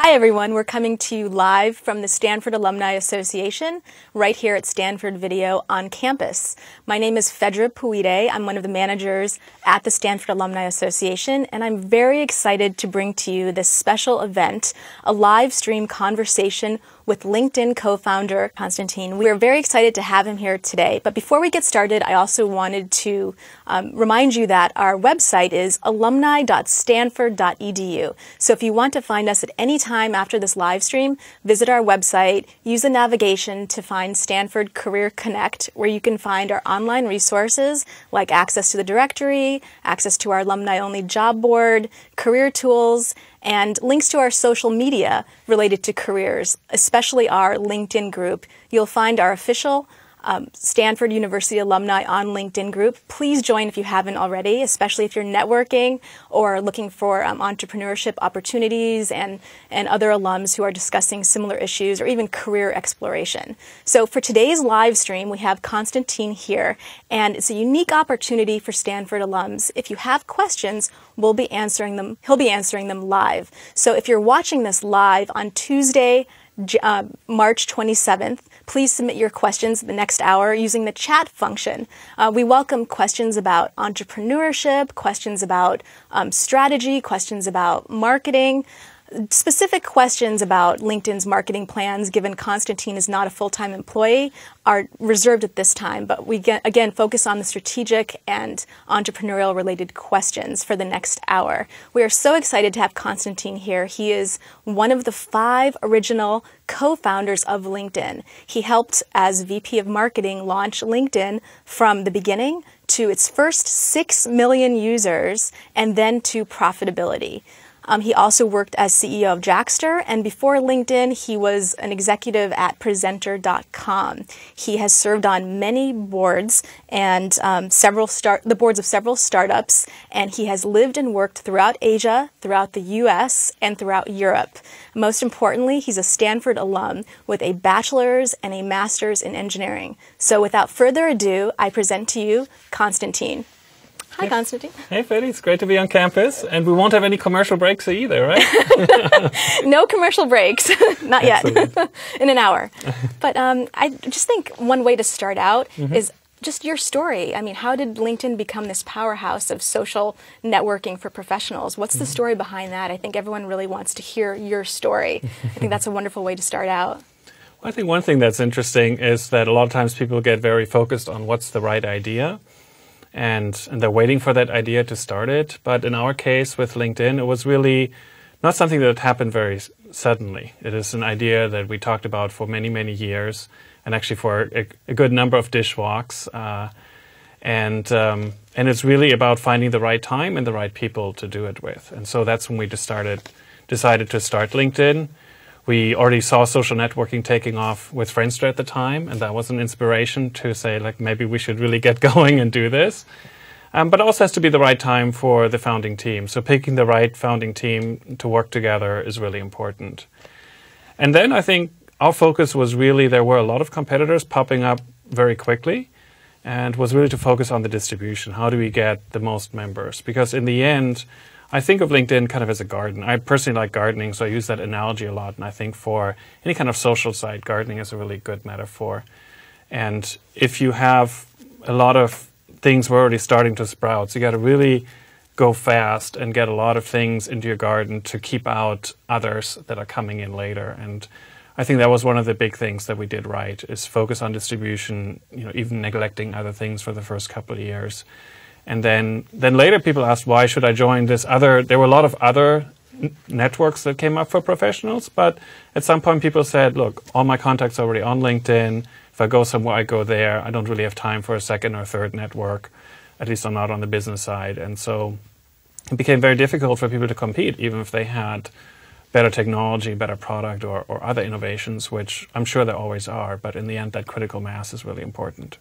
Hi everyone, we're coming to you live from the Stanford Alumni Association right here at Stanford Video on campus. My name is Fedra Puide. I'm one of the managers at the Stanford Alumni Association, and I'm very excited to bring to you this special event, a live stream conversation with LinkedIn co-founder Konstantin. We are very excited to have him here today. But before we get started, I also wanted to remind you that our website is alumni.stanford.edu. So if you want to find us at any time after this live stream, visit our website, use the navigation to find Stanford Career Connect, where you can find our online resources like access to the directory, access to our alumni-only job board, career tools, and links to our social media related to careers, especially our LinkedIn group. You'll find our official Stanford University alumni on LinkedIn group. Please join if you haven't already, especially if you're networking or looking for entrepreneurship opportunities and other alums who are discussing similar issues or even career exploration. So for today's live stream, we have Konstantin here, and it's a unique opportunity for Stanford alums. If you have questions, he'll be answering them live. So if you're watching this live on Tuesday, March 27th, please submit your questions the next hour using the chat function. We welcome questions about entrepreneurship, questions about strategy, questions about marketing, specific questions about LinkedIn's marketing plans, given Konstantin is not a full-time employee, are reserved at this time. But we again focus on the strategic and entrepreneurial-related questions for the next hour. We are so excited to have Konstantin here. He is one of the 5 original co-founders of LinkedIn. He helped, as VP of Marketing, launch LinkedIn from the beginning to its first 6 million users and then to profitability. He also worked as CEO of Jackster, and before LinkedIn, he was an executive at Presenter.com. He has served on many boards and the boards of several startups, and he has lived and worked throughout Asia, throughout the U.S., and throughout Europe. Most importantly, he's a Stanford alum with a bachelor's and a master's in engineering. So without further ado, I present to you Konstantin. Hi, Konstantin. Hey, Fedi. It's great to be on campus. And we won't have any commercial breaks either, right? No commercial breaks. Not yet. In an hour. But I just think one way to start out is just your story. I mean, how did LinkedIn become this powerhouse of social networking for professionals? What's the story behind that? I think everyone really wants to hear your story. I think that's a wonderful way to start out. Well, I think one thing that's interesting is that a lot of times people get very focused on what's the right idea. And they're waiting for that idea to start it. But in our case with LinkedIn, it was really not something that happened very suddenly. It is an idea that we talked about for many, many years, and actually for a good number of dishwalks. And it's really about finding the right time and the right people to do it with. And so that's when we decided to start LinkedIn. We already saw social networking taking off with Friendster at the time, and that was an inspiration to say, like, maybe we should really get going and do this. But it also has to be the right time for the founding team. So picking the right founding team to work together is really important. And then I think our focus was really, there were a lot of competitors popping up very quickly, and was really to focus on the distribution. How do we get the most members? Because in the end, I think of LinkedIn kind of as a garden. I personally like gardening, so I use that analogy a lot. And I think for any kind of social site, gardening is a really good metaphor. And if you have a lot of things were already starting to sprout, so you got to really go fast and get a lot of things into your garden to keep out others that are coming in later. And I think that was one of the big things that we did right, is focus on distribution, even neglecting other things for the first couple of years. And then later people asked, why should I join this other? There were a lot of other networks that came up for professionals, but at some point people said, look, all my contacts are already on LinkedIn. If I go somewhere, I go there. I don't really have time for a second or third network. At least I'm not on the business side. And so it became very difficult for people to compete, even if they had better technology, better product, or other innovations, which I'm sure there always are. But in the end, that critical mass is really important.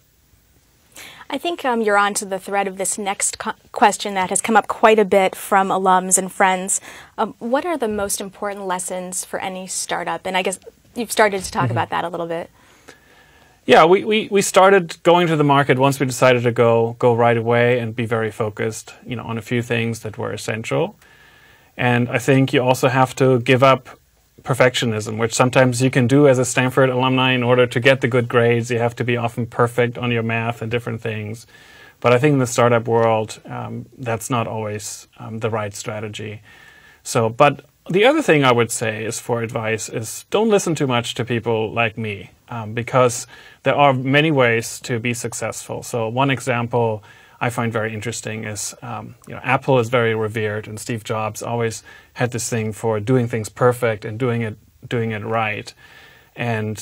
I think you're on to the thread of this next question that has come up quite a bit from alums and friends. What are the most important lessons for any startup? And I guess you've started to talk about that a little bit. Yeah, we started going to the market once we decided to go right away and be very focused, on a few things that were essential. And I think you also have to give up perfectionism, which sometimes you can do as a Stanford alumni in order to get the good grades. You have to be often perfect on your math and different things. But I think in the startup world, that's not always the right strategy. So, but the other thing I would say is for advice is don't listen too much to people like me, because there are many ways to be successful. So one example I find very interesting is, Apple is very revered, and Steve Jobs always had this thing for doing things perfect and doing it right. And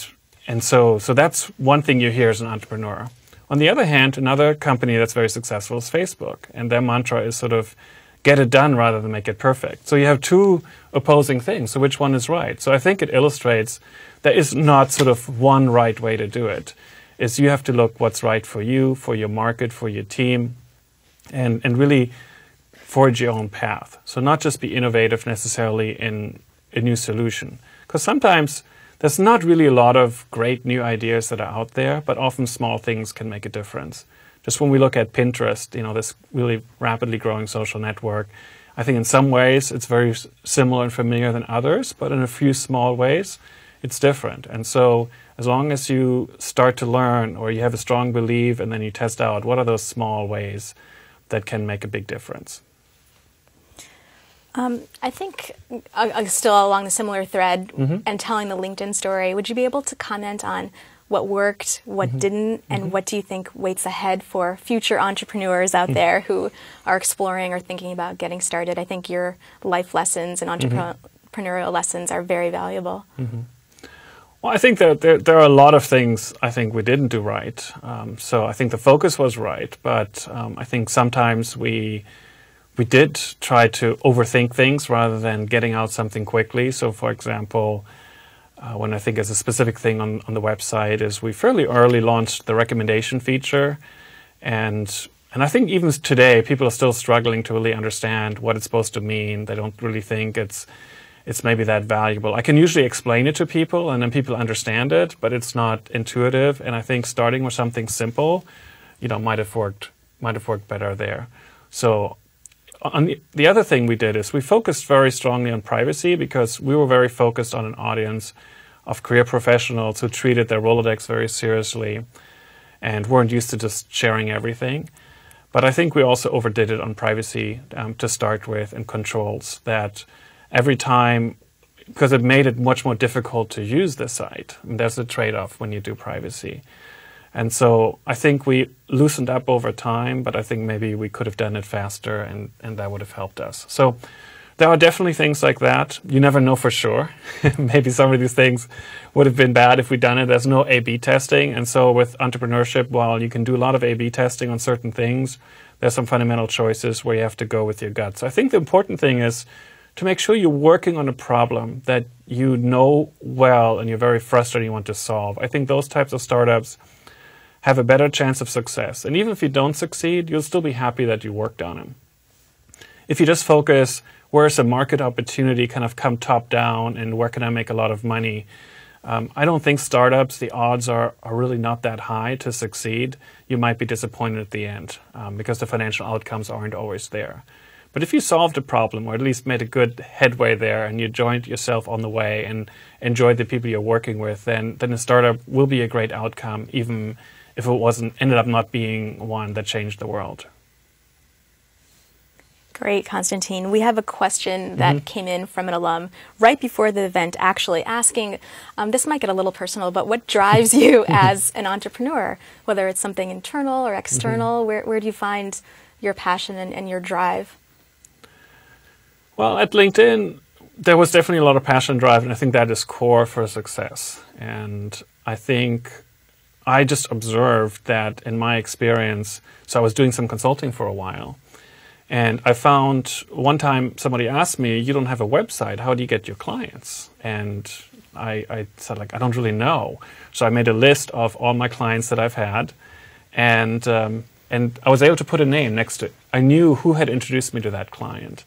so that's one thing you hear as an entrepreneur. On the other hand, another company that's very successful is Facebook, and their mantra is sort of get it done rather than make it perfect. So you have two opposing things. So which one is right? So I think it illustrates there is not sort of one right way to do it. Is you have to look what's right for you, for your market, for your team, and really forge your own path. So not just be innovative necessarily in a new solution. Because sometimes there's not really a lot of great new ideas that are out there, but often small things can make a difference. Just when we look at Pinterest, this really rapidly growing social network, I think in some ways it's very similar and familiar than others, but in a few small ways it's different. And so as long as you start to learn or you have a strong belief and then you test out what are those small ways that can make a big difference. I think still along the similar thread and telling the LinkedIn story, would you be able to comment on what worked, what didn't, and what do you think waits ahead for future entrepreneurs out there who are exploring or thinking about getting started? I think your life lessons and entrepreneurial lessons are very valuable. Well, I think that there are a lot of things I think we didn't do right. So I think the focus was right, but I think sometimes we did try to overthink things rather than getting out something quickly. So for example, when I think as a specific thing on the website is we fairly early launched the recommendation feature. And I think even today, people are still struggling to really understand what it's supposed to mean. They don't really think it's maybe that valuable. I can usually explain it to people and then people understand it, but it's not intuitive. And I think starting with something simple, might have worked better there. So the other thing we did is we focused very strongly on privacy because we were very focused on an audience of career professionals who treated their Rolodex very seriously and weren't used to just sharing everything. But I think we also overdid it on privacy to start with and controls that every time, because it made it much more difficult to use the site. And there's a trade-off when you do privacy. And so I think we loosened up over time, but I think maybe we could have done it faster and that would have helped us. So there are definitely things like that. You never know for sure. Maybe some of these things would have been bad if we'd done it. There's no A/B testing. And so with entrepreneurship, while you can do a lot of A/B testing on certain things, there's some fundamental choices where you have to go with your gut. So I think the important thing is to make sure you're working on a problem that you know well and you're very frustrated and you want to solve. I think those types of startups have a better chance of success. And even if you don't succeed, you'll still be happy that you worked on them. If you just focus, where's a market opportunity kind of come top down and where can I make a lot of money? I don't think startups, the odds are really not that high to succeed. You might be disappointed at the end because the financial outcomes aren't always there. But if you solved a problem or at least made a good headway there and you joined yourself on the way and enjoyed the people you're working with, then a startup will be a great outcome, even if it ended up not being one that changed the world. Great, Konstantin. We have a question that came in from an alum right before the event, actually asking, this might get a little personal, but what drives you as an entrepreneur? Whether it's something internal or external, where do you find your passion and your drive? Well, at LinkedIn, there was definitely a lot of passion and drive, and I think that is core for success. And I think I just observed that in my experience, so I was doing some consulting for a while, and I found one time somebody asked me, you don't have a website, how do you get your clients? And I said, I don't really know. So I made a list of all my clients that I've had, and I was able to put a name next to it. I knew who had introduced me to that client.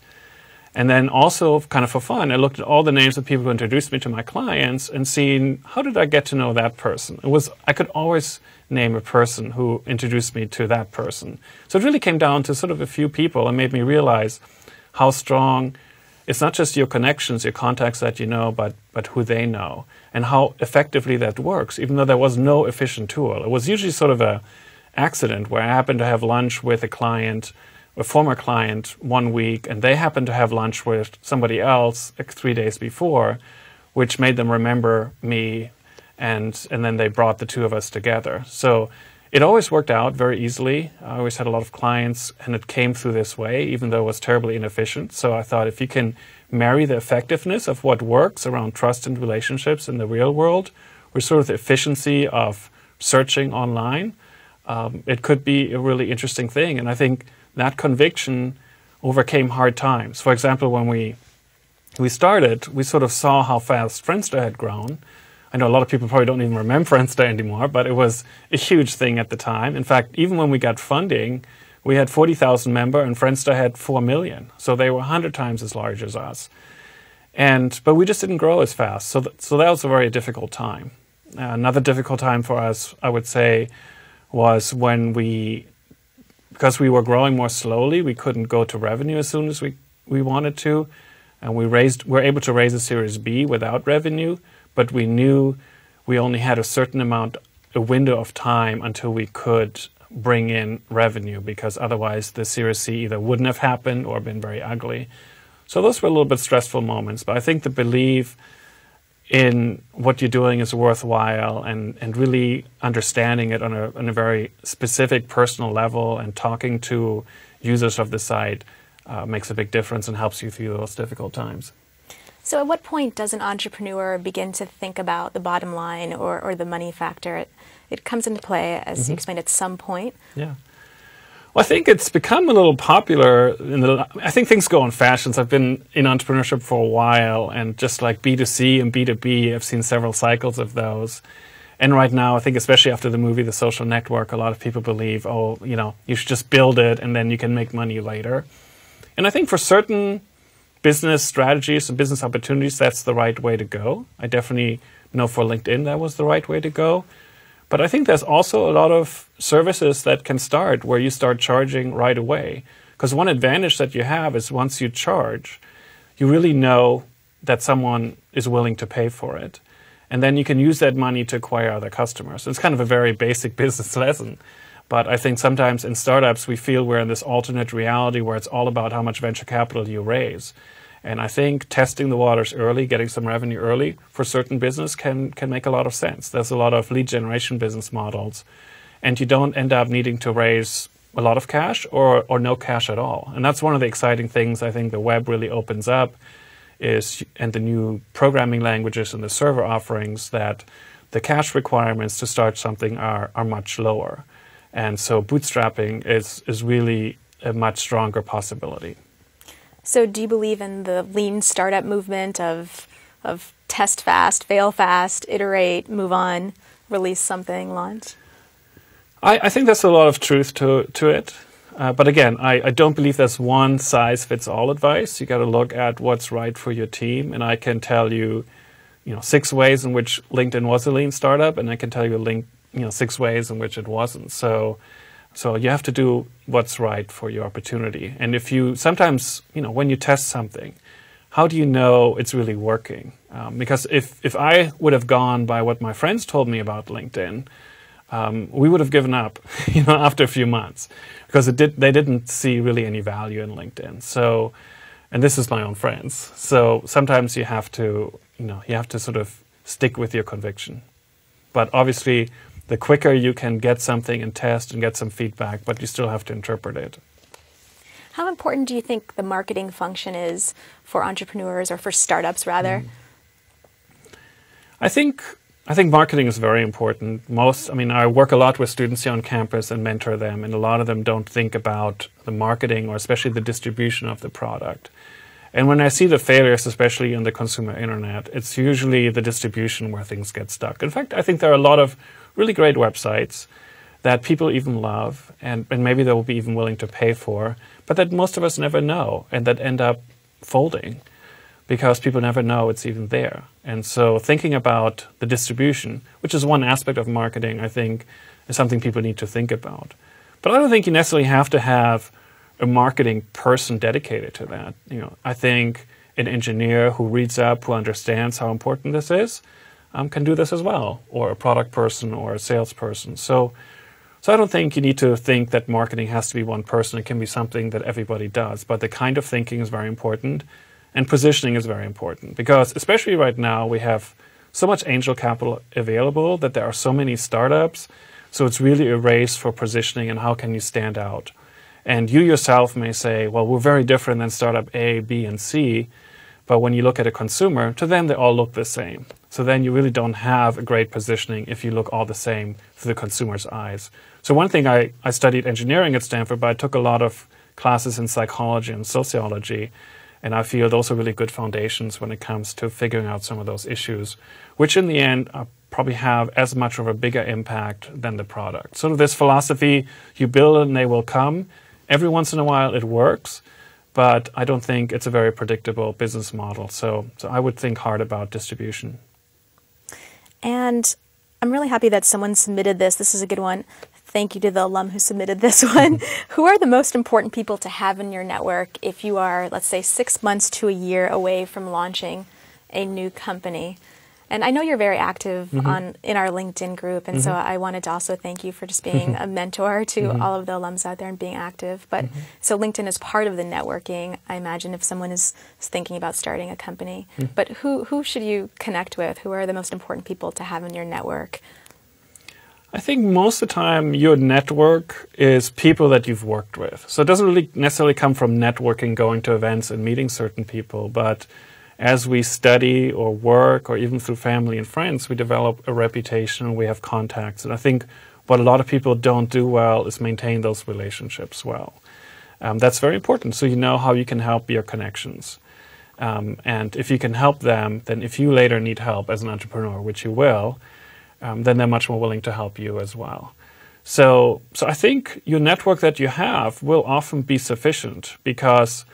And then also, kind of for fun, I looked at all the names of people who introduced me to my clients and seen, how did I get to know that person? I could always name a person who introduced me to that person. So it really came down to sort of a few people and made me realize how strong it's not just your connections, your contacts that you know, but who they know and how effectively that works, even though there was no efficient tool. It was usually sort of a accident where I happened to have lunch with a client, a former client, one week, and they happened to have lunch with somebody else like 3 days before, which made them remember me, and then they brought the two of us together. So it always worked out very easily. I always had a lot of clients, and it came through this way, even though it was terribly inefficient. So I thought if you can marry the effectiveness of what works around trust and relationships in the real world with sort of the efficiency of searching online, it could be a really interesting thing. And I think that conviction overcame hard times. For example, when we started, we sort of saw how fast Friendster had grown. I know a lot of people probably don't even remember Friendster anymore, but it was a huge thing at the time. In fact, even when we got funding, we had 40,000 members and Friendster had 4 million. So they were 100 times as large as us. But we just didn't grow as fast. So that was a very difficult time. Another difficult time for us, I would say, was when because we were growing more slowly, we couldn't go to revenue as soon as we wanted to. And we were able to raise a Series B without revenue, but we knew we only had a window of time until we could bring in revenue, because otherwise the Series C either wouldn't have happened or been very ugly. So those were a little bit stressful moments, but I think the belief in what you're doing is worthwhile and really understanding it on a very specific personal level and talking to users of the site makes a big difference and helps you through those difficult times. So at what point does an entrepreneur begin to think about the bottom line or the money factor? It comes into play, as you explained, at some point. Yeah. Well, I think it's become a little popular. I think things go in fashions. I've been in entrepreneurship for a while, and just like B2C and B2B, I've seen several cycles of those. And right now, I think especially after the movie The Social Network, a lot of people believe, you should just build it and then you can make money later. And I think for certain business strategies and business opportunities, that's the right way to go. I definitely know for LinkedIn that was the right way to go. But I think there's also a lot of services that can start where you start charging right away. Because one advantage that you have is once you charge, you really know that someone is willing to pay for it. And then you can use that money to acquire other customers. It's kind of a very basic business lesson. But I think sometimes in startups, we feel we're in this alternate reality where it's all about how much venture capital you raise. And I think testing the waters early, getting some revenue early for certain business can make a lot of sense. There's a lot of lead generation business models, and you don't end up needing to raise a lot of cash or no cash at all. And that's one of the exciting things I think the web really opens up and the new programming languages and the server offerings, that the cash requirements to start something are much lower. And so bootstrapping is really a much stronger possibility. So do you believe in the lean startup movement of test fast, fail fast, iterate, move on, release something, launch? I think there's a lot of truth to it. But again, I don't believe there's one size fits all advice. You got to look at what's right for your team. And I can tell you, 6 ways in which LinkedIn was a lean startup, and I can tell you 6 ways in which it wasn't. So you have to do what's right for your opportunity. And if you sometimes, when you test something, how do you know it's really working? Because if I would have gone by what my friends told me about LinkedIn, we would have given up, after a few months, because they didn't see really any value in LinkedIn. So, and this is my own friends. So sometimes you have to sort of stick with your conviction. But obviously, the quicker you can get something and test and get some feedback, but you still have to interpret it. How important do you think the marketing function is for entrepreneurs, or for startups rather? I think marketing is very important. I work a lot with students here on campus and mentor them, and a lot of them don't think about the marketing or especially the distribution of the product. And when I see the failures, especially in the consumer internet, it's usually the distribution where things get stuck. In fact, I think there are a lot of really great websites that people even love and maybe they'll be even willing to pay for, but that most of us never know and that end up folding because people never know it's even there. And so thinking about the distribution, which is one aspect of marketing, I think is something people need to think about. But I don't think you necessarily have to have a marketing person dedicated to that. I think an engineer who reads up, who understands how important this is, can do this as well, or a product person or a salesperson. So I don't think you need to think that marketing has to be one person. It can be something that everybody does. But the kind of thinking is very important, and positioning is very important. Because especially right now, we have so much angel capital available that there are so many startups. So it's really a race for positioning and how can you stand out. And you yourself may say, well, we're very different than startup A, B, and C. But when you look at a consumer, to them, they all look the same. So then you really don't have a great positioning if you look all the same through the consumer's eyes. So one thing, I studied engineering at Stanford, but I took a lot of classes in psychology and sociology. And I feel those are really good foundations when it comes to figuring out some of those issues, which in the end probably have as much of a bigger impact than the product. Sort of this philosophy, you build it and they will come. Every once in a while it works, but I don't think it's a very predictable business model. So I would think hard about distribution. And I'm really happy that someone submitted this. This is a good one. Thank you to the alum who submitted this one. Who are the most important people to have in your network if you are, let's say, 6 months to a year away from launching a new company? And I know you're very active in our LinkedIn group, and so I wanted to also thank you for just being a mentor to all of the alums out there and being active. But so LinkedIn is part of the networking, I imagine, if someone is thinking about starting a company. But who should you connect with? Who are the most important people to have in your network? I think most of the time your network is people that you've worked with. So it doesn't really necessarily come from networking, going to events and meeting certain people, but as we study or work or even through family and friends, we develop a reputation, we have contacts. And I think what a lot of people don't do well is maintain those relationships well. That's very important, so you know how you can help your connections. And if you can help them, then if you later need help as an entrepreneur, which you will, then they're much more willing to help you as well. So I think your network that you have will often be sufficient, because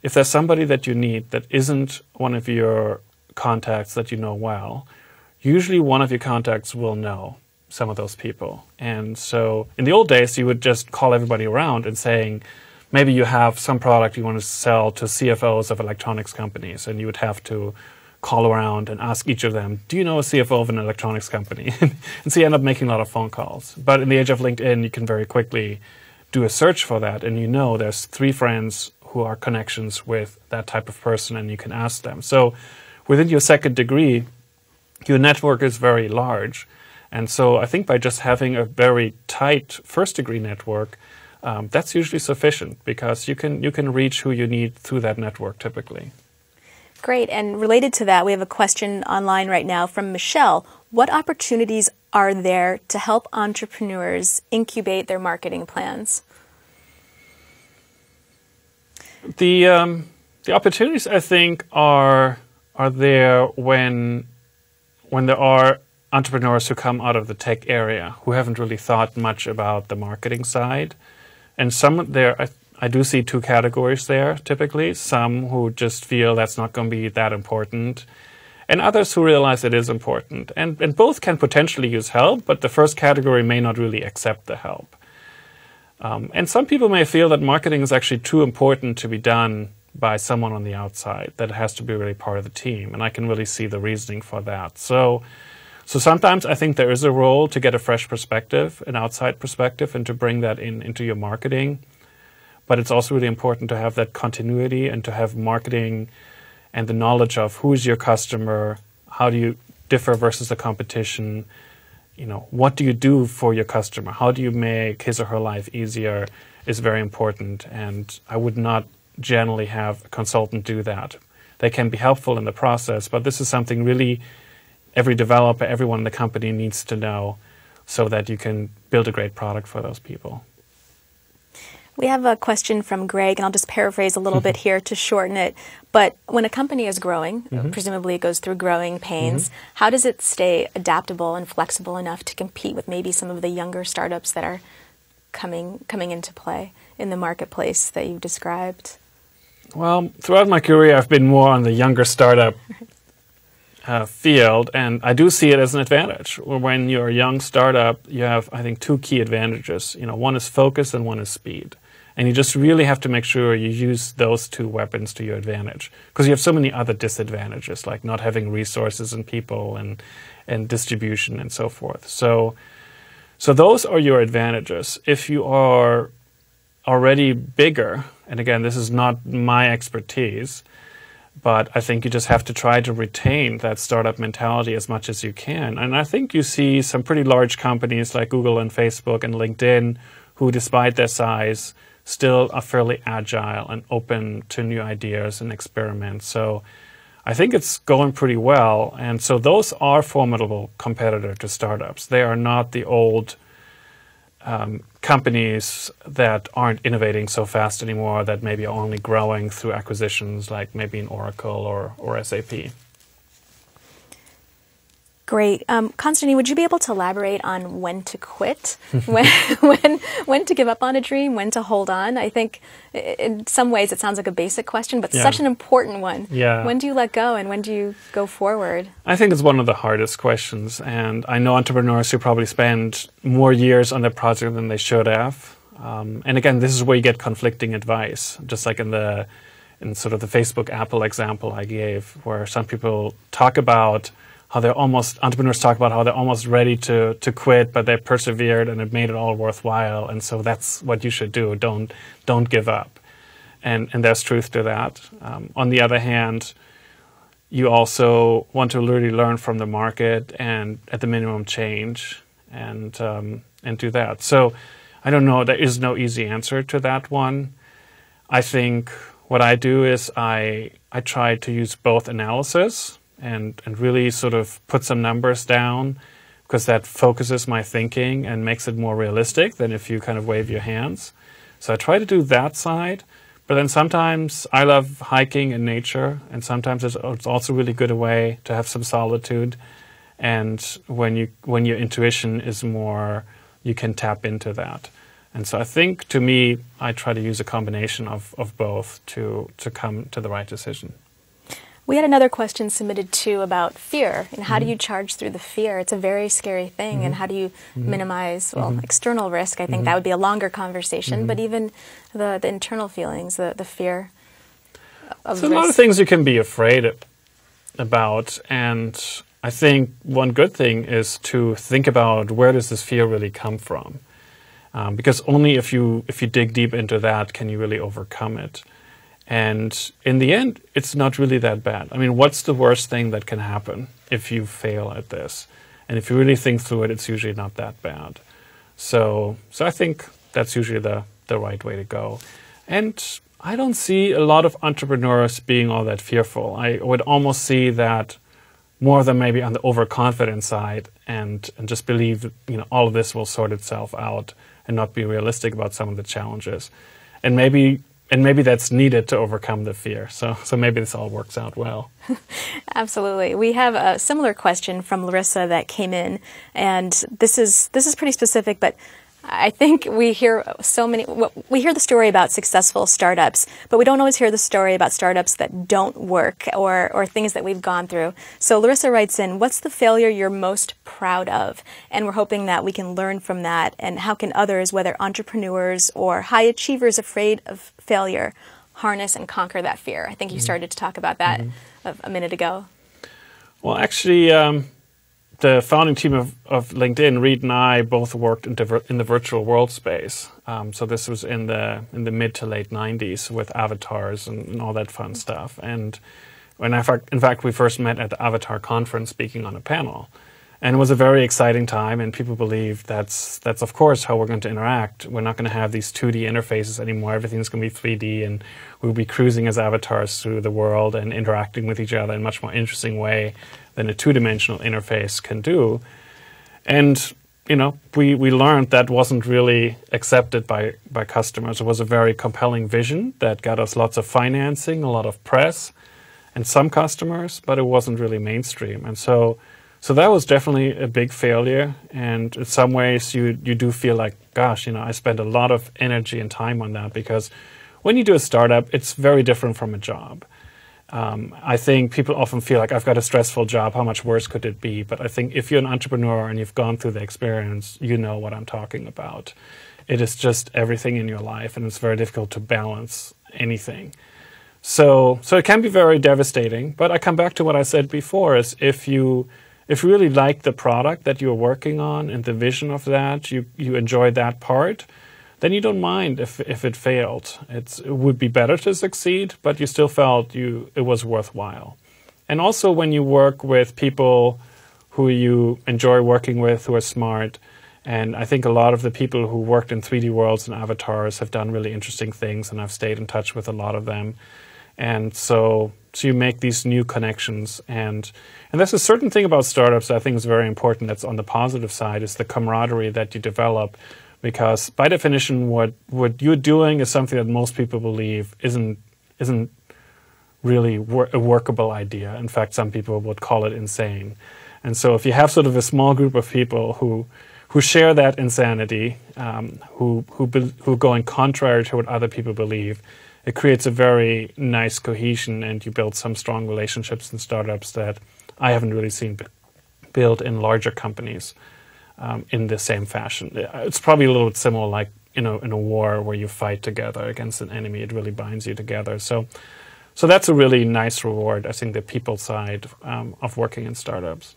if there's somebody that you need that isn't one of your contacts that you know well, usually one of your contacts will know some of those people. And so in the old days, you would just call everybody around and saying, maybe you have some product you want to sell to CFOs of electronics companies, and you would have to call around and ask each of them, do you know a CFO of an electronics company? And so you end up making a lot of phone calls. But in the age of LinkedIn, you can very quickly do a search for that, and you know there's 3 friends who are connections with that type of person, and you can ask them. So within your second degree, your network is very large. And so I think by just having a very tight first degree network, that's usually sufficient, because you can reach who you need through that network typically. Great. And related to that, we have a question online right now from Michelle. What opportunities are there to help entrepreneurs incubate their marketing plans? The opportunities, I think, are there when there are entrepreneurs who come out of the tech area who haven't really thought much about the marketing side. And some there, I do see 2 categories there typically. Some who just feel that's not going to be that important, and others who realize it is important. And both can potentially use help, but the first category may not really accept the help. And some people may feel that marketing is actually too important to be done by someone on the outside, that it has to be really part of the team. And I can really see the reasoning for that. So sometimes I think there is a role to get a fresh perspective, an outside perspective, and to bring that into your marketing. But it's also really important to have that continuity and to have marketing and the knowledge of who is your customer, how do you differ versus the competition, what do you do for your customer, how do you make his or her life easier, is very important. And I would not generally have a consultant do that. They can be helpful in the process, but this is something really every developer, everyone in the company needs to know, so that you can build a great product for those people. We have a question from Greg, and I'll just paraphrase a little bit here to shorten it. But when a company is growing, presumably it goes through growing pains, how does it stay adaptable and flexible enough to compete with maybe some of the younger startups that are coming into play in the marketplace that you've described? Well, throughout my career, I've been more on the younger startup field, and I do see it as an advantage. When you're a young startup, you have, I think, 2 key advantages. One is focus and one is speed. And you just really have to make sure you use those two weapons to your advantage, because you have so many other disadvantages, like not having resources and people and distribution and so forth. So those are your advantages. If you are already bigger, and again, this is not my expertise, but I think you just have to try to retain that startup mentality as much as you can. And I think you see some pretty large companies like Google and Facebook and LinkedIn who, despite their size, still are fairly agile and open to new ideas and experiments. So I think it's going pretty well. And so those are formidable competitors to startups. They are not the old companies that aren't innovating so fast anymore, that maybe are only growing through acquisitions like maybe in Oracle or SAP. Great. Konstantin, would you be able to elaborate on when to quit, when to give up on a dream, when to hold on? I think in some ways it sounds like a basic question, but such an important one. Yeah. When do you let go and when do you go forward? I think it's one of the hardest questions. And I know entrepreneurs who probably spend more years on their project than they should have. And again, this is where you get conflicting advice, just like in sort of the Facebook Apple example I gave, where some people talk about how entrepreneurs talk about how they're almost ready to quit, but they persevered and it made it all worthwhile. And so that's what you should do. Don't give up. And there's truth to that. On the other hand, you also want to really learn from the market and at the minimum change and do that. So I don't know. There is no easy answer to that one. I think what I do is I try to use both analysis and really sort of put some numbers down, because that focuses my thinking and makes it more realistic than if you kind of wave your hands. So I try to do that side. But then sometimes I love hiking in nature, and sometimes it's also really good a way to have some solitude. And when your intuition is more, you can tap into that. And so I think, to me, I try to use a combination of both to come to the right decision. We had another question submitted too about fear, and how do you charge through the fear? It's a very scary thing, and how do you minimize, external risk? I think that would be a longer conversation, but even the internal feelings, the fear of There's risk. a lot of things you can be afraid about, and I think one good thing is to think about, where does this fear really come from? Because only if you dig deep into that can you really overcome it. And in the end, it's not really that bad. I mean, what's the worst thing that can happen if you fail at this? And if you really think through it, it's usually not that bad. So I think that's usually the right way to go. And I don't see a lot of entrepreneurs being all that fearful. I would almost see that more than maybe on the overconfident side, and just believe that, all of this will sort itself out, and not be realistic about some of the challenges. And maybe that's needed to overcome the fear. So maybe this all works out well. Absolutely. We have a similar question from Larissa that came in, and this is pretty specific, but I think we hear we hear the story about successful startups, but we don't always hear the story about startups that don't work or things that we've gone through. So Larissa writes in, what's the failure you're most proud of? And we're hoping that we can learn from that, and how can others, whether entrepreneurs or high achievers afraid of failure, harness and conquer that fear? I think you started to talk about that a minute ago. Well, actually, the founding team of LinkedIn, Reed and I, both worked in the virtual world space. So this was in the mid to late 90s with avatars and all that fun stuff. And in fact, we first met at the Avatar conference speaking on a panel. And it was a very exciting time, and people believed that's of course how we're going to interact. We're not going to have these 2D interfaces anymore. Everything's going to be 3D, and we'll be cruising as avatars through the world and interacting with each other in a much more interesting way than a two-dimensional interface can do. And we learned that wasn't really accepted by customers. It was a very compelling vision that got us lots of financing, a lot of press, and some customers, but it wasn't really mainstream. And so that was definitely a big failure. And in some ways, you do feel like, gosh, I spent a lot of energy and time on that, because when you do a startup, it's very different from a job. I think people often feel like, I've got a stressful job, how much worse could it be? But I think if you're an entrepreneur and you've gone through the experience, you know what I'm talking about. It is just everything in your life, and it's very difficult to balance anything. So it can be very devastating. But I come back to what I said before: is if you really like the product that you're working on and the vision of that, you enjoy that part, then you don't mind if it failed. It would be better to succeed, but you still felt it was worthwhile. And also when you work with people who you enjoy working with, who are smart, and I think a lot of the people who worked in 3D worlds and avatars have done really interesting things, and I've stayed in touch with a lot of them. And so you make these new connections. And there's a certain thing about startups that I think is very important that's on the positive side, is the camaraderie that you develop. Because by definition, what you're doing is something that most people believe isn't really a workable idea. In fact, some people would call it insane. And so if you have sort of a small group of people who share that insanity, who are going contrary to what other people believe, it creates a very nice cohesion, and you build some strong relationships in startups that I haven't really seen built in larger companies in the same fashion. It's probably a little bit similar, like in a war where you fight together against an enemy. It really binds you together. So that's a really nice reward, I think, the people side of working in startups.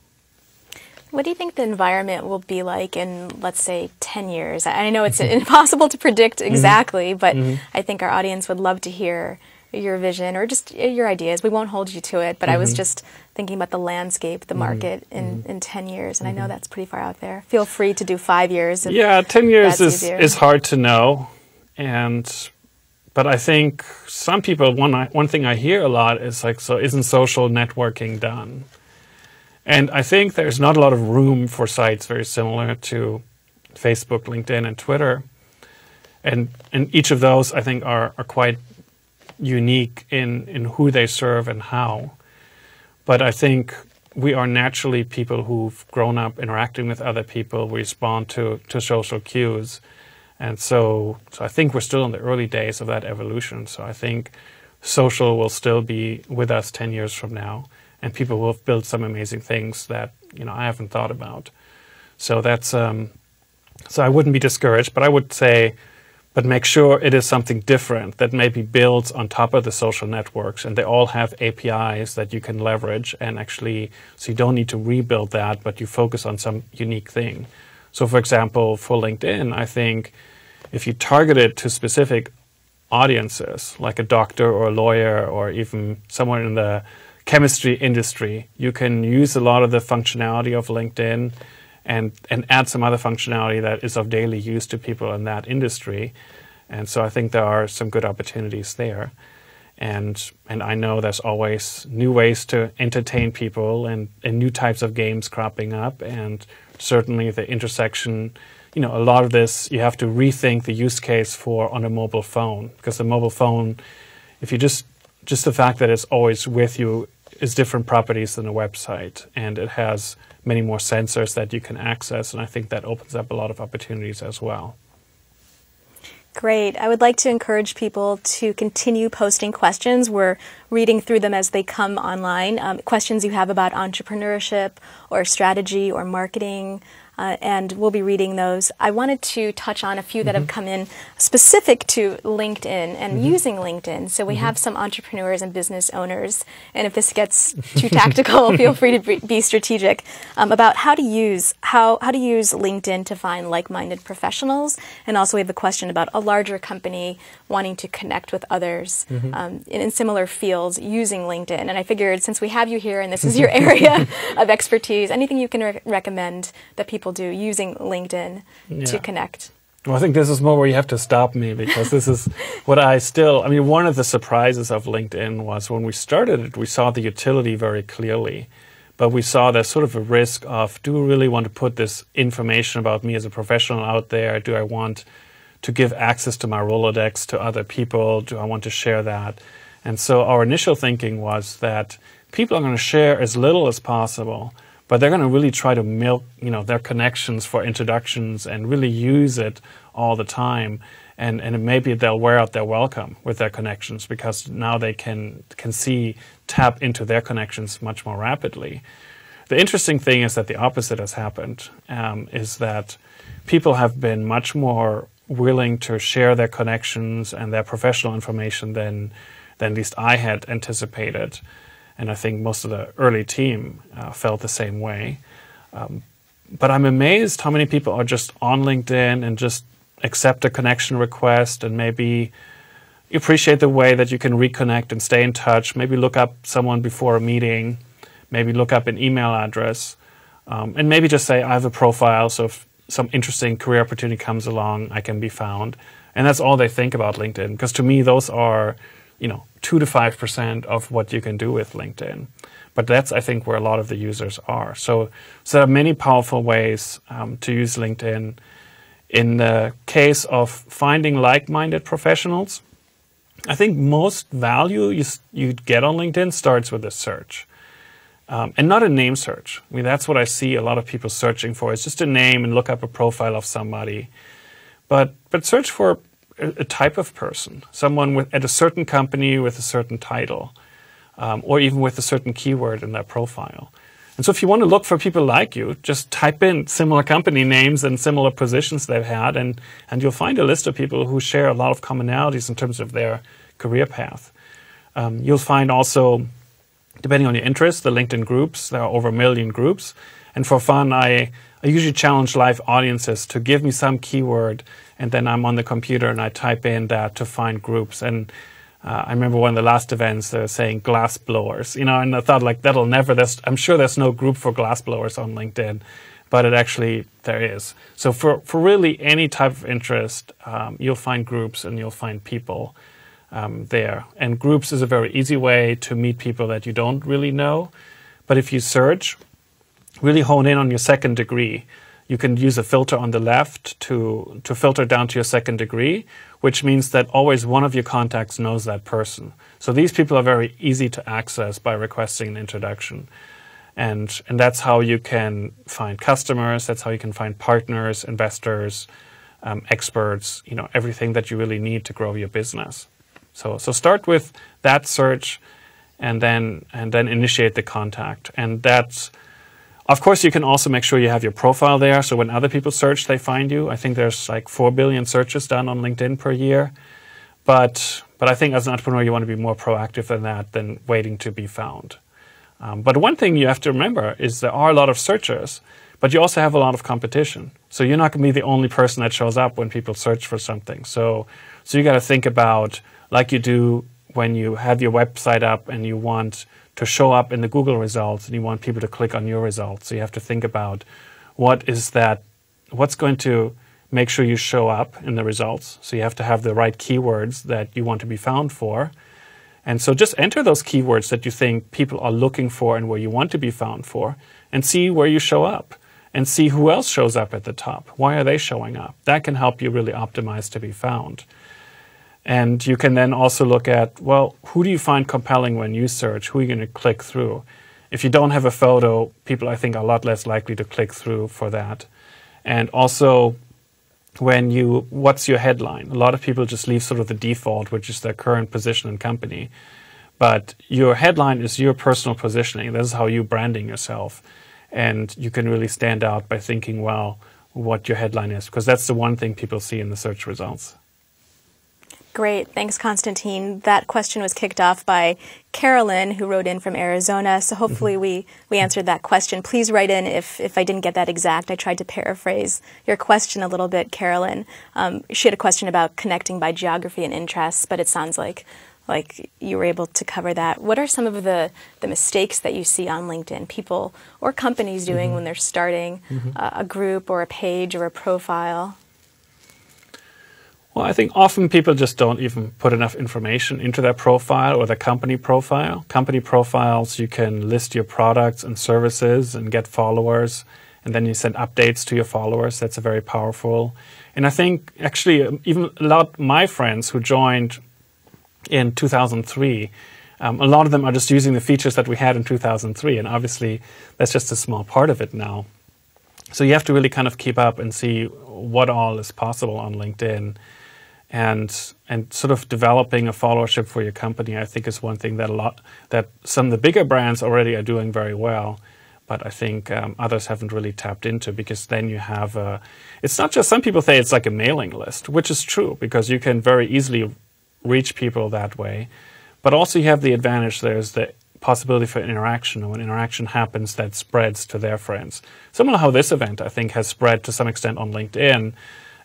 What do you think the environment will be like in, let's say, 10 years? I know it's impossible to predict exactly, but I think our audience would love to hear your vision or just your ideas. We won't hold you to it, but I was just thinking about the landscape, the market in 10 years, and I know that's pretty far out there. Feel free to do 5 years. Yeah, 10 years is hard to know, but I think some people, one thing I hear a lot is like, so isn't social networking done? And I think there's not a lot of room for sites very similar to Facebook, LinkedIn, and Twitter. And each of those, I think, are quite unique in who they serve and how. But I think we are naturally people who've grown up interacting with other people. We respond to social cues. And so I think we're still in the early days of that evolution. So I think social will still be with us 10 years from now. And people will have built some amazing things that I haven't thought about. So that's so I wouldn't be discouraged, but I would say, but make sure it is something different that maybe builds on top of the social networks, and they all have APIs that you can leverage, and actually, so you don't need to rebuild that, but you focus on some unique thing. So, for example, for LinkedIn, I think if you target it to specific audiences, like a doctor or a lawyer or even someone in the chemistry industry, you can use a lot of the functionality of LinkedIn and add some other functionality that is of daily use to people in that industry. And so I think there are some good opportunities there. And I know there's always new ways to entertain people and new types of games cropping up. And certainly the intersection, a lot of this, you have to rethink the use case for on a mobile phone. Because the mobile phone, if you just the fact that it's always with you is different properties than a website, and it has many more sensors that you can access, and I think that opens up a lot of opportunities as well. Great. I would like to encourage people to continue posting questions. We're reading through them as they come online. Questions you have about entrepreneurship or strategy or marketing, and we'll be reading those. I wanted to touch on a few that have come in specific to LinkedIn and using LinkedIn. So we have some entrepreneurs and business owners, and if this gets too tactical, feel free to be strategic, about how to use LinkedIn to find like-minded professionals. And also we have a question about a larger company wanting to connect with others in similar fields using LinkedIn. And I figured, since we have you here and this is your area of expertise, anything you can recommend that people do using LinkedIn to connect? Well, I think this is more where you have to stop me, because this is what one of the surprises of LinkedIn was when we started it, we saw the utility very clearly, but we saw there's sort of a risk of, do we really want to put this information about me as a professional out there? Do I want to give access to my Rolodex to other people? Do I want to share that? And so our initial thinking was that people are going to share as little as possible, but they're going to really try to milk, their connections for introductions and really use it all the time. And maybe they'll wear out their welcome with their connections, because now they can tap into their connections much more rapidly. The interesting thing is that the opposite has happened, is that people have been much more willing to share their connections and their professional information than at least I had anticipated. And I think most of the early team felt the same way. But I'm amazed how many people are just on LinkedIn and just accept a connection request and maybe appreciate the way that you can reconnect and stay in touch, maybe look up someone before a meeting, maybe look up an email address, and maybe just say, I have a profile, so if some interesting career opportunity comes along, I can be found. And that's all they think about LinkedIn, because to me, those are 2 to 5% of what you can do with LinkedIn. But that's, I think, where a lot of the users are. So there are many powerful ways to use LinkedIn. In the case of finding like-minded professionals, I think most value you get on LinkedIn starts with a search. And not a name search. I mean, that's what I see a lot of people searching for. It's just a name and look up a profile of somebody. But search for a type of person, someone at a certain company with a certain title, or even with a certain keyword in their profile. And so if you want to look for people like you, just type in similar company names and similar positions they've had, and you'll find a list of people who share a lot of commonalities in terms of their career path. You'll find also, depending on your interests, the LinkedIn groups. There are over 1 million groups. And for fun, I usually challenge live audiences to give me some keyword, and then I'm on the computer and I type in that to find groups. And I remember one of the last events, they were saying glass blowers, and I thought, like, I'm sure there's no group for glass blowers on LinkedIn, but there is. So for really any type of interest, you'll find groups and you'll find people there. And groups is a very easy way to meet people that you don't really know. But if you search, really hone in on your second degree. You can use a filter on the left to filter down to your second degree, which means that always one of your contacts knows that person. So these people are very easy to access by requesting an introduction. And that's how you can find customers, that's how you can find partners, investors, experts, everything that you really need to grow your business. So start with that search and then initiate the contact. And that's, of course, you can also make sure you have your profile there. So when other people search, they find you. I think there's like 4 billion searches done on LinkedIn per year. But I think as an entrepreneur, you want to be more proactive than that, than waiting to be found. But one thing you have to remember is there are a lot of searchers, but you also have a lot of competition. So you're not going to be the only person that shows up when people search for something. So you got to think about, like you do when you have your website up and you want to show up in the Google results and you want people to click on your results. So you have to think about what's going to make sure you show up in the results. So you have to have the right keywords that you want to be found for. And so just enter those keywords that you think people are looking for and where you want to be found for, and see where you show up and see who else shows up at the top. Why are they showing up? That can help you really optimize to be found. And you can then also look at, well, who do you find compelling when you search? Who are you going to click through? If you don't have a photo, people, I think, are a lot less likely to click through for that. And also, what's your headline? A lot of people just leave sort of the default, which is their current position and company. But your headline is your personal positioning. This is how you're branding yourself. And you can really stand out by thinking, well, what your headline is, because that's the one thing people see in the search results. Great. Thanks, Konstantin. That question was kicked off by Carolyn, who wrote in from Arizona. So hopefully we answered that question. Please write in if I didn't get that exact. I tried to paraphrase your question a little bit, Carolyn. She had a question about connecting by geography and interests, but it sounds like you were able to cover that. What are some of the mistakes that you see on LinkedIn, people or companies doing when they're starting a group or a page or a profile? Well, I think often people just don't even put enough information into their profile or their company profile. Company profiles, you can list your products and services and get followers, and then you send updates to your followers. That's very powerful. And I think actually even a lot of my friends who joined in 2003, a lot of them are just using the features that we had in 2003, and obviously that's just a small part of it now. So you have to really kind of keep up and see what all is possible on LinkedIn. And sort of developing a followership for your company, I think, is one thing that some of the bigger brands already are doing very well. but I think others haven't really tapped into, because then you have it's not just, some people say it's like a mailing list, which is true, because you can very easily reach people that way. But also you have the advantage, there's the possibility for interaction. And when interaction happens, that spreads to their friends. Similar to how this event, I think, has spread to some extent on LinkedIn,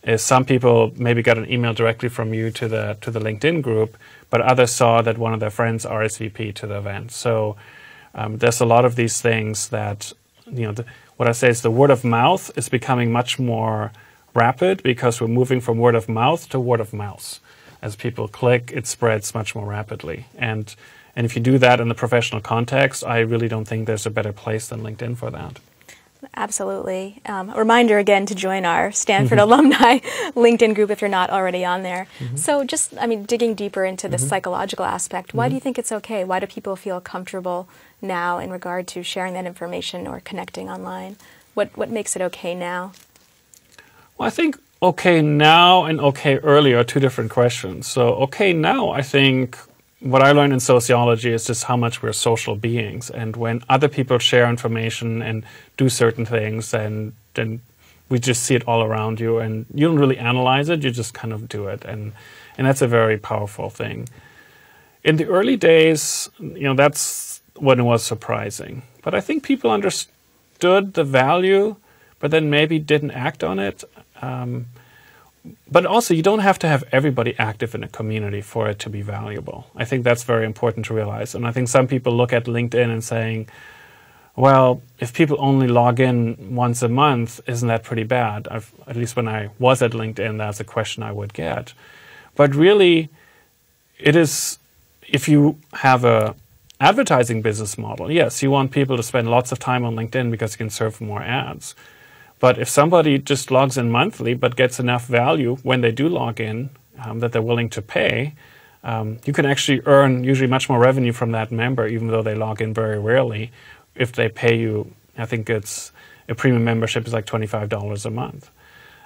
is some people maybe got an email directly from you to the LinkedIn group, but others saw that one of their friends RSVP'd to the event. So there's a lot of these things that, what I say is the word of mouth is becoming much more rapid, because we're moving from word of mouth to word of mouse. As people click, it spreads much more rapidly. And if you do that in the professional context, I really don't think there's a better place than LinkedIn for that. Absolutely. A reminder again to join our Stanford alumni LinkedIn group if you're not already on there. So just, digging deeper into the psychological aspect, why do you think it's okay? Why do people feel comfortable now in regard to sharing that information or connecting online? What makes it okay now? Well, I think okay now and okay earlier are two different questions. So okay now, I think what I learned in sociology is just how much we're social beings. And when other people share information and do certain things, and then we just see it all around you, and you don't really analyze it, you just kind of do it. And that's a very powerful thing. In the early days, that's when it was surprising. But I think people understood the value, but then maybe didn't act on it. But also, you don't have to have everybody active in a community for it to be valuable. I think that's very important to realize. And I think some people look at LinkedIn and saying, well, if people only log in once a month, isn't that pretty bad? At least when I was at LinkedIn, that's a question I would get. But really, it is, if you have a advertising business model, yes, you want people to spend lots of time on LinkedIn because you can serve more ads. But if somebody just logs in monthly but gets enough value when they do log in that they're willing to pay, you can actually earn usually much more revenue from that member, even though they log in very rarely, if they pay you. I think it's a premium membership is like $25 a month.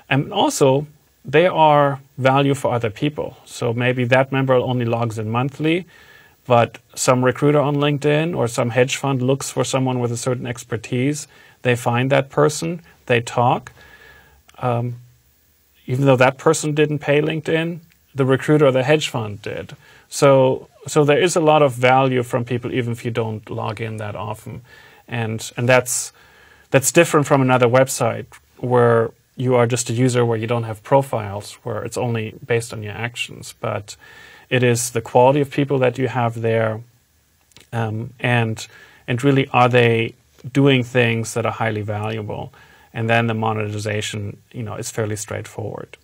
And also, they are value for other people. So maybe that member only logs in monthly, but some recruiter on LinkedIn or some hedge fund looks for someone with a certain expertise. They find that person, they talk. Even though that person didn't pay LinkedIn, the recruiter or the hedge fund did. So there is a lot of value from people, even if you don't log in that often. And that's different from another website where you are just a user, where you don't have profiles, where it's only based on your actions. But it is the quality of people that you have there, and really, are they doing things that are highly valuable? And then the monetization, is fairly straightforward.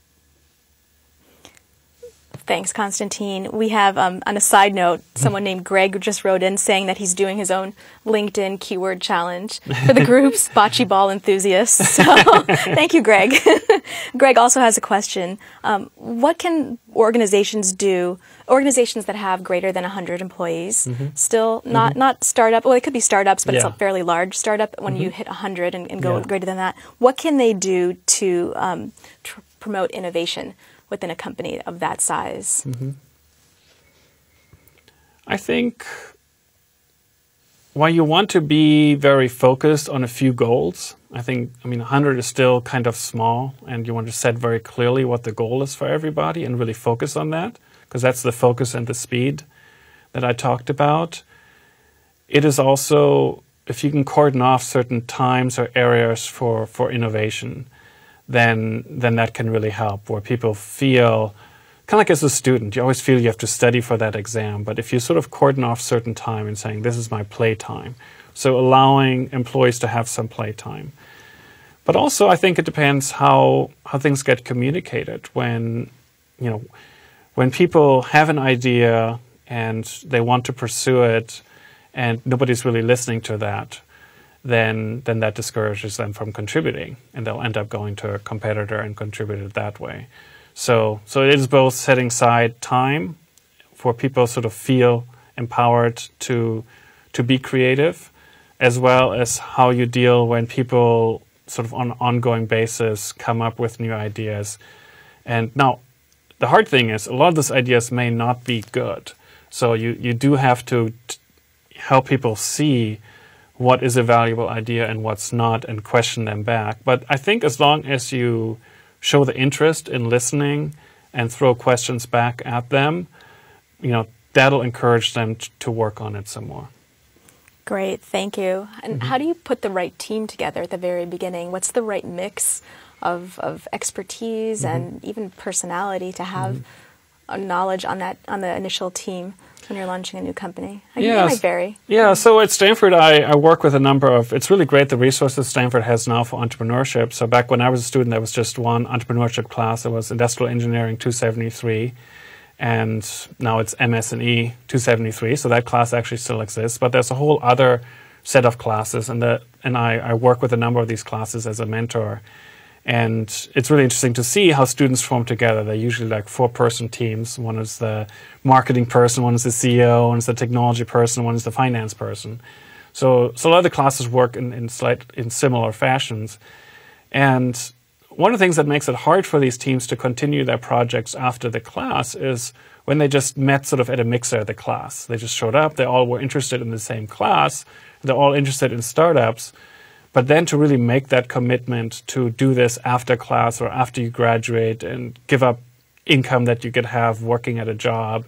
Thanks, Konstantin. We have, on a side note, someone named Greg just wrote in saying that he's doing his own LinkedIn keyword challenge for the group's bocce ball enthusiasts. So thank you, Greg. Greg also has a question. What can organizations do, organizations that have greater than 100 employees, still not startup, well, it could be startups, but it's a fairly large startup when you hit 100 and go greater than that. What can they do to promote innovation within a company of that size? I think while you want to be very focused on a few goals, I think, 100 is still kind of small, and you want to set very clearly what the goal is for everybody and really focus on that, because that's the focus and the speed that I talked about. It is also, if you can cordon off certain times or areas for innovation, then that can really help, where people feel, kind of like as a student, you always feel you have to study for that exam. But if you sort of cordon off certain time and saying, this is my play time, so allowing employees to have some play time. But also, I think it depends how things get communicated. When people have an idea and they want to pursue it, and nobody's really listening to that, then that discourages them from contributing, and they'll end up going to a competitor and contribute it that way. So it is both setting aside time for people sort of feel empowered to be creative, as well as how you deal when people sort of on an ongoing basis come up with new ideas. And now, the hard thing is, a lot of those ideas may not be good. So you do have to help people see what is a valuable idea and what's not, and question them back. But I think as long as you show the interest in listening and throw questions back at them, that'll encourage them to work on it some more. Great, thank you. And how do you put the right team together at the very beginning? What's the right mix of expertise and even personality to have knowledge on the initial team when you're launching a new company? It might vary. Yeah, so at Stanford, I work with a number of, it's really great the resources Stanford has now for entrepreneurship. So back when I was a student, there was just one entrepreneurship class. It was Industrial Engineering 273. And now it's MS&E 273, so that class actually still exists. But there's a whole other set of classes, and I work with a number of these classes as a mentor. And it's really interesting to see how students form together. They're usually like 4-person teams. One is the marketing person, one is the CEO, one is the technology person, one is the finance person. So a lot of the classes work in similar fashions. And one of the things that makes it hard for these teams to continue their projects after the class is when they just met sort of at a mixer at the class. They just showed up, they all were interested in the same class, they're all interested in startups, but then to really make that commitment to do this after class or after you graduate and give up income that you could have working at a job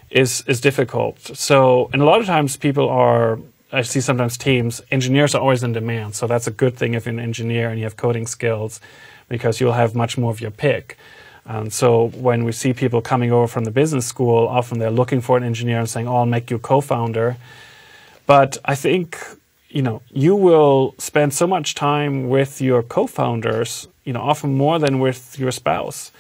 is difficult. So, and a lot of times I see sometimes teams, engineers are always in demand. So that's a good thing if you're an engineer and you have coding skills, because you'll have much more of your pick. And so when we see people coming over from the business school, often they're looking for an engineer and saying, I'll make you co-founder. But I think, you will spend so much time with your co-founders, often more than with your spouse,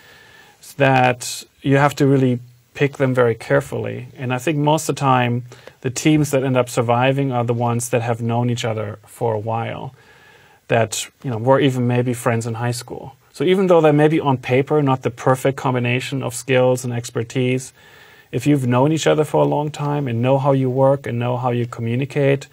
that you have to really pick them very carefully. And I think most of the time, the teams that end up surviving are the ones that have known each other for a while, that were even maybe friends in high school. So even though they're maybe on paper not the perfect combination of skills and expertise, if you've known each other for a long time and know how you work and know how you communicate,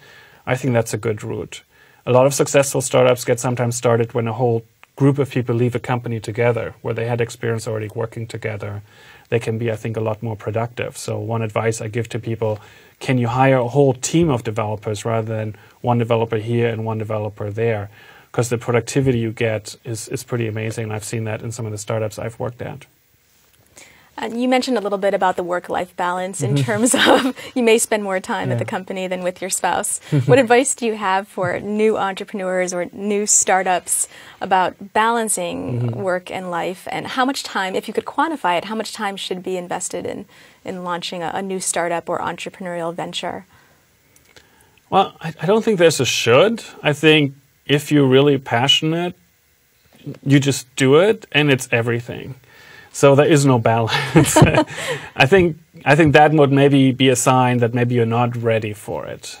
I think that's a good route. A lot of successful startups get sometimes started when a whole group of people leave a company together, where they had experience already working together. They can be, I think, a lot more productive. So one advice I give to people, can you hire a whole team of developers rather than one developer here and one developer there? Because the productivity you get is pretty amazing. And I've seen that in some of the startups I've worked at. You mentioned a little bit about the work-life balance in terms of you may spend more time at the company than with your spouse. What advice do you have for new entrepreneurs or new startups about balancing work and life, and how much time, if you could quantify it, how much time should be invested in launching a new startup or entrepreneurial venture? Well, I don't think there's a should. I think if you're really passionate, you just do it, and it's everything. So there is no balance. I think that would maybe be a sign that maybe you're not ready for it,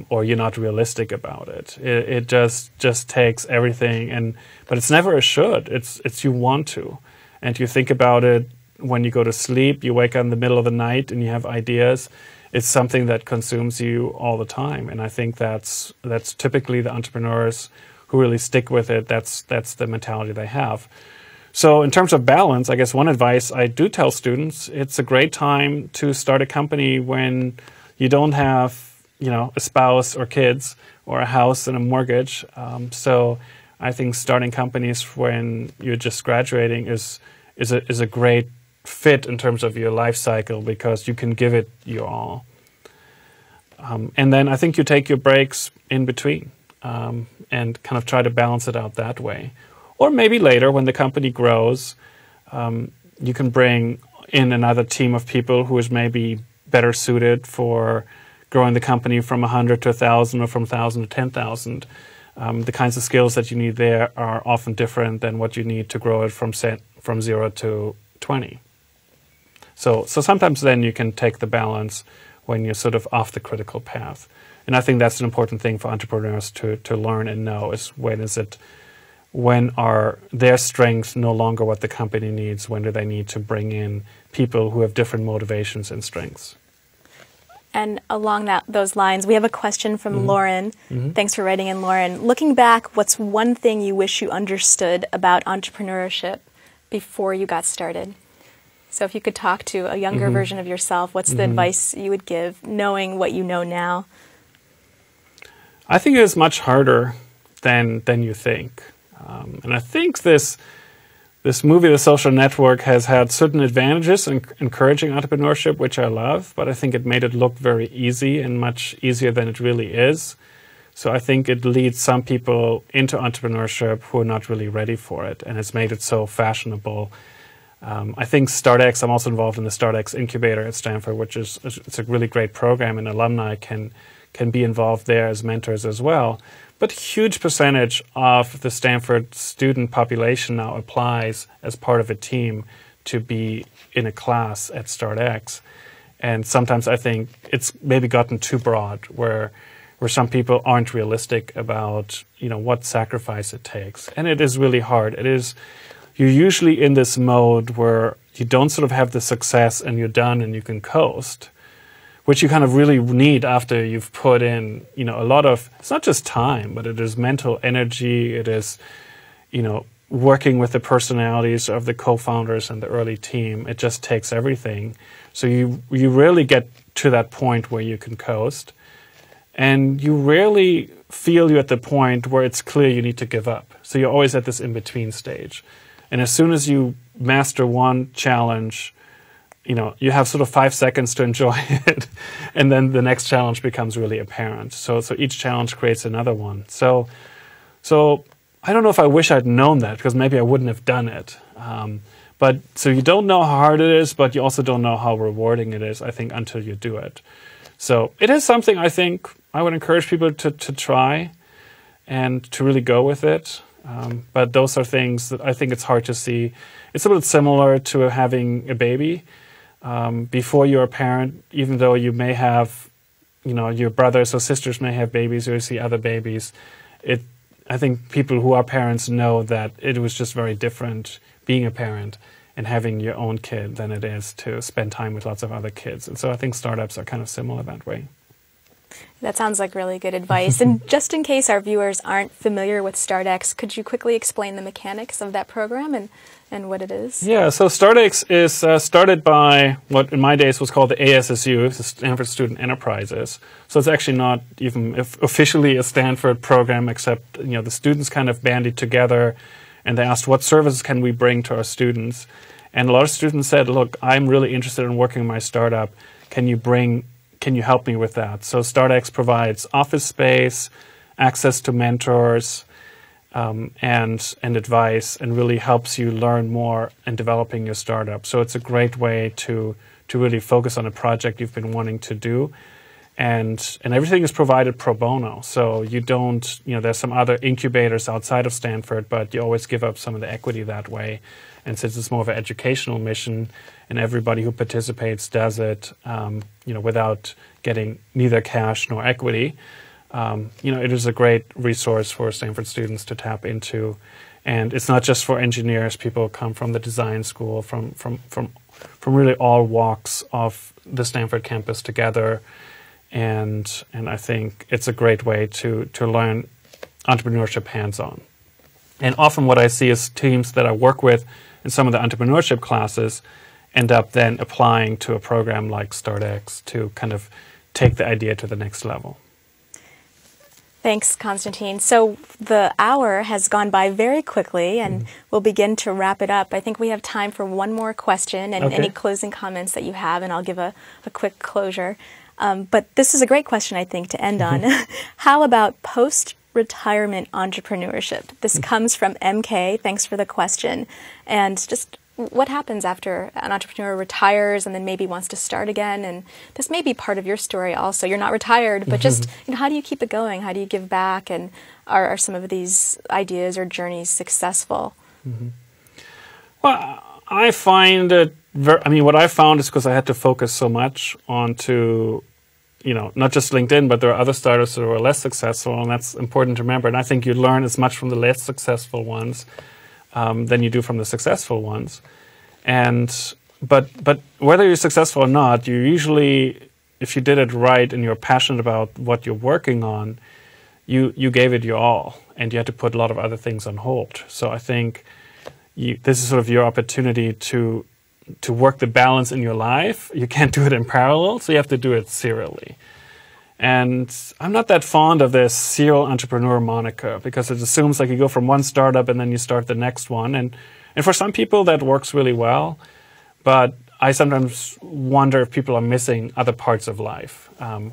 or you're not realistic about it. It just takes everything, but it's never a should. It's you want to, and you think about it when you go to sleep. You wake up in the middle of the night and you have ideas. It's something that consumes you all the time, and I think that's typically the entrepreneurs who really stick with it. That's the mentality they have. So in terms of balance, I guess one advice I do tell students, it's a great time to start a company when you don't have, a spouse or kids or a house and a mortgage. So I think starting companies when you're just graduating is a great fit in terms of your life cycle, because you can give it your all. And then I think you take your breaks in between, and kind of try to balance it out that way. Or maybe later, when the company grows, you can bring in another team of people who is maybe better suited for growing the company from 100 to 1,000 or from 1,000 to 10,000. The kinds of skills that you need there are often different than what you need to grow it from 0 to 20. So sometimes then you can take the balance when you're sort of off the critical path. And I think that's an important thing for entrepreneurs to learn and know, is when are their strengths no longer what the company needs? When do they need to bring in people who have different motivations and strengths? And along those lines, we have a question from Lauren. Thanks for writing in, Lauren. Looking back, what's one thing you wish you understood about entrepreneurship before you got started? So if you could talk to a younger version of yourself, what's the advice you would give, knowing what you know now? I think it is much harder than you think. And I think this movie, The Social Network, has had certain advantages in encouraging entrepreneurship, which I love, but I think it made it look very easy and much easier than it really is. So I think it leads some people into entrepreneurship who are not really ready for it, and it's made it so fashionable. I think StartX, I'm also involved in the StartX incubator at Stanford, which it's a really great program, and alumni can be involved there as mentors as well. But a huge percentage of the Stanford student population now applies as part of a team to be in a class at StartX. And sometimes I think it's maybe gotten too broad, where some people aren't realistic about, what sacrifice it takes. And it is really hard. You're usually in this mode where you don't sort of have the success and you're done and you can coast, which you kind of really need after you've put in, a lot of, it's not just time, but it is mental energy. It is, working with the personalities of the co-founders and the early team. It just takes everything. So you rarely get to that point where you can coast. And you rarely feel you're at the point where it's clear you need to give up. So you're always at this in-between stage. And as soon as you master one challenge, you have sort of 5 seconds to enjoy it. And then the next challenge becomes really apparent. So each challenge creates another one. So I don't know if I wish I'd known that, because maybe I wouldn't have done it. But so you don't know how hard it is, but you also don't know how rewarding it is, I think, until you do it. So it is something I think I would encourage people to try and to really go with it. But those are things that I think it's hard to see. It's a little similar to having a baby. Before you're a parent, even though you may have, your brothers or sisters may have babies, or you see other babies, I think people who are parents know that it was just very different being a parent and having your own kid than it is to spend time with lots of other kids. And so I think startups are kind of similar that way. That sounds like really good advice. And just in case our viewers aren't familiar with StartX, could you quickly explain the mechanics of that program and what it is? Yeah, so StartX is started by what in my days was called the ASSU, the Stanford Student Enterprises. So it's actually not even officially a Stanford program, except the students kind of bandied together and they asked, what services can we bring to our students? And a lot of students said, look, I'm really interested in working in my startup. Can you help me with that? So StartX provides office space, access to mentors, and advice, and really helps you learn more in developing your startup. So it's a great way to really focus on a project you've been wanting to do. And everything is provided pro bono. So you don't, there's some other incubators outside of Stanford, but you always give up some of the equity that way. And since it's more of an educational mission, and everybody who participates does it, without getting neither cash nor equity, it is a great resource for Stanford students to tap into. And it's not just for engineers. People come from the design school, from really all walks of the Stanford campus together. And I think it's a great way to learn entrepreneurship hands-on. And often what I see is teams that I work with in some of the entrepreneurship classes end up then applying to a program like StartX to kind of take the idea to the next level. Thanks, Konstantin. So the hour has gone by very quickly, and we'll begin to wrap it up. I think we have time for one more question and any closing comments that you have, and I'll give a quick closure. But this is a great question, I think, to end on. How about post-retirement entrepreneurship? This comes from MK. Thanks for the question. And just what happens after an entrepreneur retires and then maybe wants to start again? And this may be part of your story also. You're not retired, but just how do you keep it going? How do you give back? And are some of these ideas or journeys successful? Well, I find it what I found is because I had to focus so much onto, not just LinkedIn, but there are other startups that were less successful, and that's important to remember. And I think you learn as much from the less successful ones than you do from the successful ones. But whether you're successful or not, you usually, if you did it right and you're passionate about what you're working on, you gave it your all, and you had to put a lot of other things on hold. So I think this is sort of your opportunity to work the balance in your life. You can't do it in parallel, so you have to do it serially. And I'm not that fond of this serial entrepreneur moniker because it assumes like you go from one startup and then you start the next one. And for some people that works really well. But I sometimes wonder if people are missing other parts of life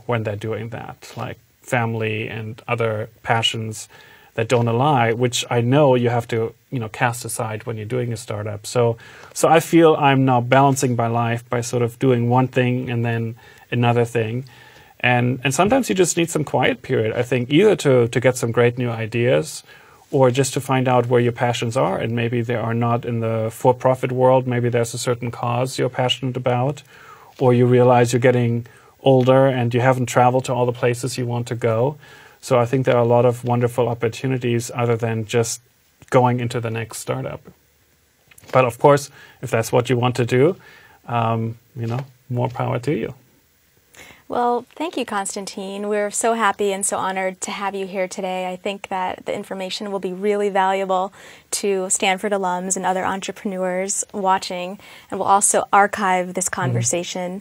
when they're doing that, like family and other passions that don't align, which I know you have to, cast aside when you're doing a startup. So I feel I'm now balancing my life by sort of doing one thing and then another thing. And sometimes you just need some quiet period, I think, either to get some great new ideas or just to find out where your passions are. And maybe they are not in the for-profit world. Maybe there's a certain cause you're passionate about, or you realize you're getting older and you haven't traveled to all the places you want to go. So I think there are a lot of wonderful opportunities other than just going into the next startup. But of course, if that's what you want to do, more power to you. Well, thank you, Konstantin. We're so happy and so honored to have you here today. I think that the information will be really valuable to Stanford alums and other entrepreneurs watching, and we'll also archive this conversation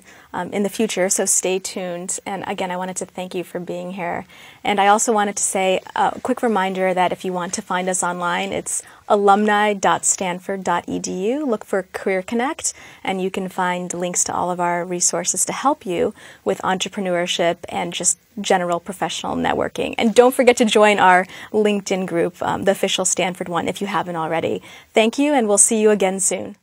in the future, so stay tuned. And again, I wanted to thank you for being here. And I also wanted to say a quick reminder that if you want to find us online, it's alumni.stanford.edu. Look for Career Connect, and you can find links to all of our resources to help you with entrepreneurship and just general professional networking. And don't forget to join our LinkedIn group, the official Stanford one, if you haven't already. Thank you, and we'll see you again soon.